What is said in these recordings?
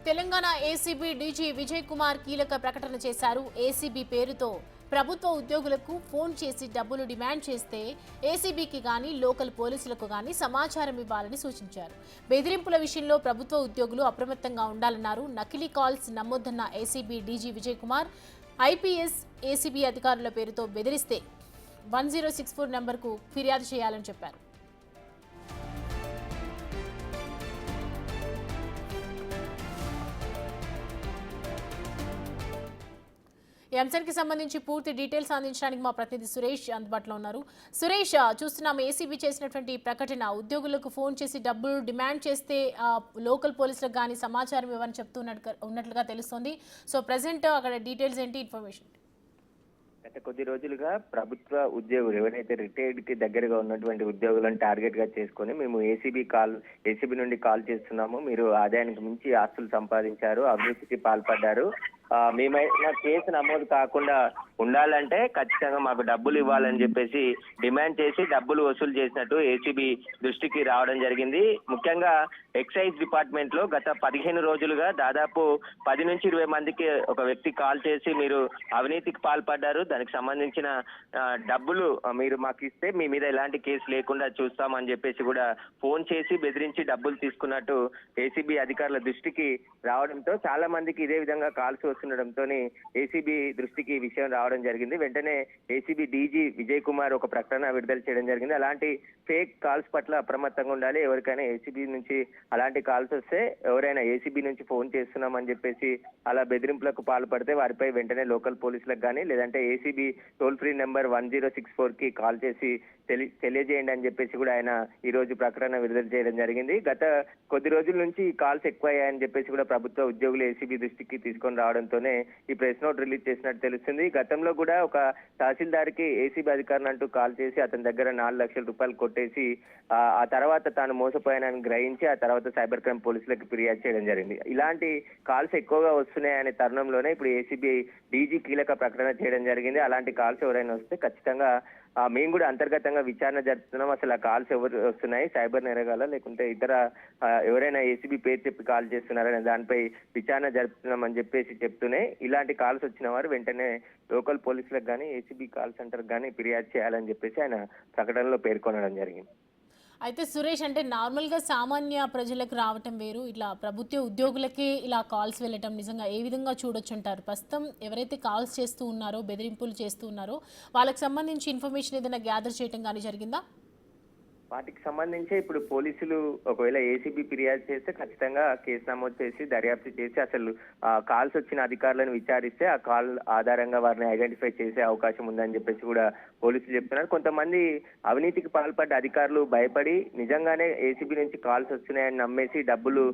Telangana ACB DG Vijay Kumar కీలక ప్రకటన చేశారు. ఏసీబీ పేరుతో ప్రభుత్వ ఉద్యోగులకు ఫోన్ చేసి డబ్బులు డిమాండ్ చేస్తే ఏసీబీకి గానీ లోకల్ పోలీసులకు గానీ సమాచారం ఇవ్వాలని సూచించారు. బెదిరింపుల విషయంలో ప్రభుత్వ ఉద్యోగులు అప్రమత్తంగా ఉండాలన్నారు. నకిలీ కాల్స్ నమ్మొద్దన్న ACB DG Vijay Kumar IPS ACB అధికారుల పేరుతో బెదిరిస్తే 1064 నంబర్కు ఫిర్యాదు చేయాలని చెప్పారు. ఈ అంశానికి సంబంధించి పూర్తి డీటెయిల్స్ అందించడానికి మా ప్రతినిధి సురేష్ అందుబాటులో ఉన్నారు. సురేష్, చూస్తున్నాం ఏసీబీ చేసినటువంటి ప్రకటన ఉద్యోగులకు ఫోన్ చేసి డబ్బులు డిమాండ్ చేస్తే లోకల్ పోలీసులకు కానీ సమాచారం ఇవ్వని ఉన్నట్లుగా తెలుస్తోంది. సో ప్రెసెంట్ అక్కడ డీటెయిల్స్ ఏంటి, ఇన్ఫర్మేషన్? గత కొద్ది రోజులుగా ప్రభుత్వ ఉద్యోగులు ఎవరైతే రిటైర్డ్ కి దగ్గరగా ఉన్నటువంటి ఉద్యోగులను టార్గెట్ గా చేసుకొని మేము ఏసీబీ నుండి కాల్ చేస్తున్నాము, మీరు ఆదాయానికి మించి ఆస్తులు సంపాదించారు, అభివృద్ధికి పాల్పడ్డారు, మేమైనా కేసు నమోదు కాకుండా ఉండాలంటే ఖచ్చితంగా మాకు డబ్బులు ఇవ్వాలని చెప్పేసి డిమాండ్ చేసి డబ్బులు వసూలు చేసినట్టు ఏసీబీ దృష్టికి రావడం జరిగింది. ముఖ్యంగా ఎక్సైజ్ డిపార్ట్మెంట్ లో గత 15 రోజులుగా దాదాపు 10 నుంచి 20 మందికి ఒక వ్యక్తి కాల్ చేసి మీరు అవినీతికి పాల్పడ్డారు, దానికి సంబంధించిన డబ్బులు మీరు మాకు ఇస్తే మీ మీద ఎలాంటి కేసు లేకుండా చూస్తామని చెప్పేసి కూడా ఫోన్ చేసి బెదిరించి డబ్బులు తీసుకున్నట్టు ఏసీబీ అధికారుల దృష్టికి రావడంతో చాలా మందికి ఇదే విధంగా కాల్స్ వస్తుండడంతో ఏసీబీ దృష్టికి ఈ విషయం రావడం జరిగింది. వెంటనే ఏసీబీ డీజీ విజయ్ కుమార్ ఒక ప్రకటన విడుదల చేయడం జరిగింది. అలాంటి ఫేక్ కాల్స్ పట్ల అప్రమత్తంగా ఉండాలి. ఎవరికైనా ఏసీబీ నుంచి అలాంటి కాల్స్ వస్తే ఎవరైనా ఏసీబీ నుంచి ఫోన్ చేస్తున్నామని చెప్పేసి అలా బెదిరింపులకు పాల్పడితే వారిపై వెంటనే లోకల్ పోలీసులకు కానీ లేదంటే ఏసీబీ టోల్ ఫ్రీ నెంబర్ 1064 కి కాల్ చేసి తెలియజేయండి అని చెప్పేసి కూడా ఆయన ఈ రోజు ప్రకటన విడుదల చేయడం జరిగింది. గత కొద్ది రోజుల నుంచి ఈ కాల్స్ ఎక్కువయ్యాయని చెప్పేసి కూడా ప్రభుత్వ ఉద్యోగులు ఏసీబీ దృష్టికి తీసుకొని రావడంతోనే ఈ ప్రెస్ నోట్ రిలీజ్ చేసినట్టు తెలుస్తుంది. గతంలో కూడా ఒక తహసీల్దార్ కి ఏసీబీ అధికారులు అంటూ కాల్ చేసి అతని దగ్గర 4 లక్షల రూపాయలు కొట్టేసి ఆ తర్వాత తాను మోసపోయానని గ్రహించి ఆ తర్వాత సైబర్ క్రైమ్ పోలీసులకు ఫిర్యాదు చేయడం జరిగింది. ఇలాంటి కాల్స్ ఎక్కువగా వస్తున్నాయనే తరుణంలోనే ఇప్పుడు ఏసీబీ డీజీ కీలక ప్రకటన చేయడం జరిగింది. అలాంటి కాల్స్ ఎవరైనా వస్తే ఖచ్చితంగా మేము కూడా అంతర్గతంగా విచారణ జరుపుతున్నాం. అసలు ఆ కాల్స్ ఎవరు వస్తున్నాయి, సైబర్ నేరగాల లేకుంటే ఇతర ఎవరైనా ఏసీబీ పేరు చెప్పి కాల్ చేస్తున్నారనే దానిపై విచారణ జరుపుతున్నాం అని చెప్పేసి చెప్తూనే ఇలాంటి కాల్స్ వచ్చిన వారు వెంటనే లోకల్ పోలీసులకు కానీ ఏసీబీ కాల్ సెంటర్ కానీ ఫిర్యాదు చేయాలని చెప్పేసి ఆయన ప్రకటనలో పేర్కొనడం జరిగింది. అయితే సురేష్, అంటే నార్మల్గా సామాన్య ప్రజలకు రావటం వేరు, ఇట్లా ప్రభుత్వ ఉద్యోగులకే ఇలా కాల్స్ వెళ్ళటం నిజంగా ఏ విధంగా చూడొచ్చు అంటారు? ప్రస్తుతం ఎవరైతే కాల్స్ చేస్తూ ఉన్నారో, బెదిరింపులు చేస్తూ ఉన్నారో వాళ్ళకి సంబంధించి ఇన్ఫర్మేషన్ ఏదైనా గ్యాదర్ చేయడం కానీ జరిగిందా? వాటికి సంబంధించి ఇప్పుడు పోలీసులు ఒకవేళ ఏసీబీ ఫిర్యాదు చేస్తే ఖచ్చితంగా కేసు నమోదు చేసి దర్యాప్తు చేసి అసలు కాల్స్ వచ్చిన అధికారులను విచారిస్తే ఆ కాల్ ఆధారంగా వారిని ఐడెంటిఫై చేసే అవకాశం ఉందని చెప్పేసి కూడా పోలీసులు చెప్తున్నారు. కొంతమంది అవినీతికి పాల్పడ్డ అధికారులు భయపడి నిజంగానే ఏసీబీ నుంచి కాల్స్ వస్తున్నాయని నమ్మేసి డబ్బులు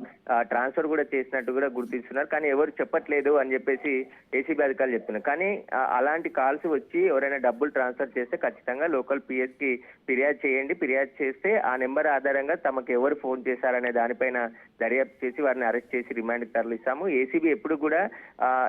ట్రాన్స్ఫర్ కూడా చేసినట్టు కూడా గుర్తిస్తున్నారు. కానీ ఎవరు చెప్పట్లేదు అని చెప్పేసి ఏసీబీ అధికారులు చెప్తున్నారు. కానీ అలాంటి కాల్స్ వచ్చి ఎవరైనా డబ్బులు ట్రాన్స్ఫర్ చేస్తే ఖచ్చితంగా లోకల్ పిఎస్ కి ఫిర్యాదు చేయండి, ఫిర్యాదు చేస్తే ఆ నెంబర్ ఆధారంగా తమకు ఎవరు ఫోన్ చేశారనే దానిపైన దర్యాప్తు చేసి వారిని అరెస్ట్ చేసి రిమాండ్కి తరలిస్తాము. ఏసీబీ ఎప్పుడు కూడా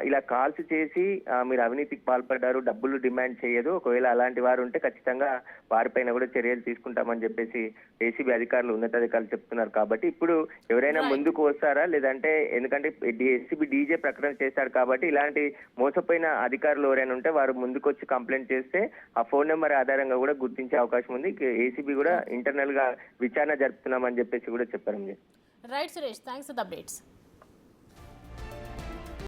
ఇలా కాల్స్ చేసి మీరు అవినీతికి పాల్పడ్డారు, డబ్బులు డిమాండ్ చేయదు. ఒకవేళ అలాంటి వారు ఉంటే ఖచ్చితంగా వారిపైన కూడా చర్యలు తీసుకుంటామని చెప్పేసి ఏసీబీ అధికారులు ఉన్నతాధికారులు చెప్తున్నారు. కాబట్టి ఇప్పుడు ఎవరైనా ముందుకు వస్తారా లేదంటే, ఎందుకంటే ఏసీబీ డీజే ప్రకటన చేశారు కాబట్టి ఇలాంటి మోసపోయిన అధికారులు ఎవరైనా ఉంటే వారు ముందుకు వచ్చి కంప్లైంట్ చేస్తే ఆ ఫోన్ నెంబర్ ఆధారంగా కూడా గుర్తించే అవకాశం ఉంది. ఏసీబీ కూడా ఇంటర్నల్ గా విచారణ జరుపుతున్నామని చెప్పేసి కూడా చెప్పారు. Right Suresh, thanks for the updates.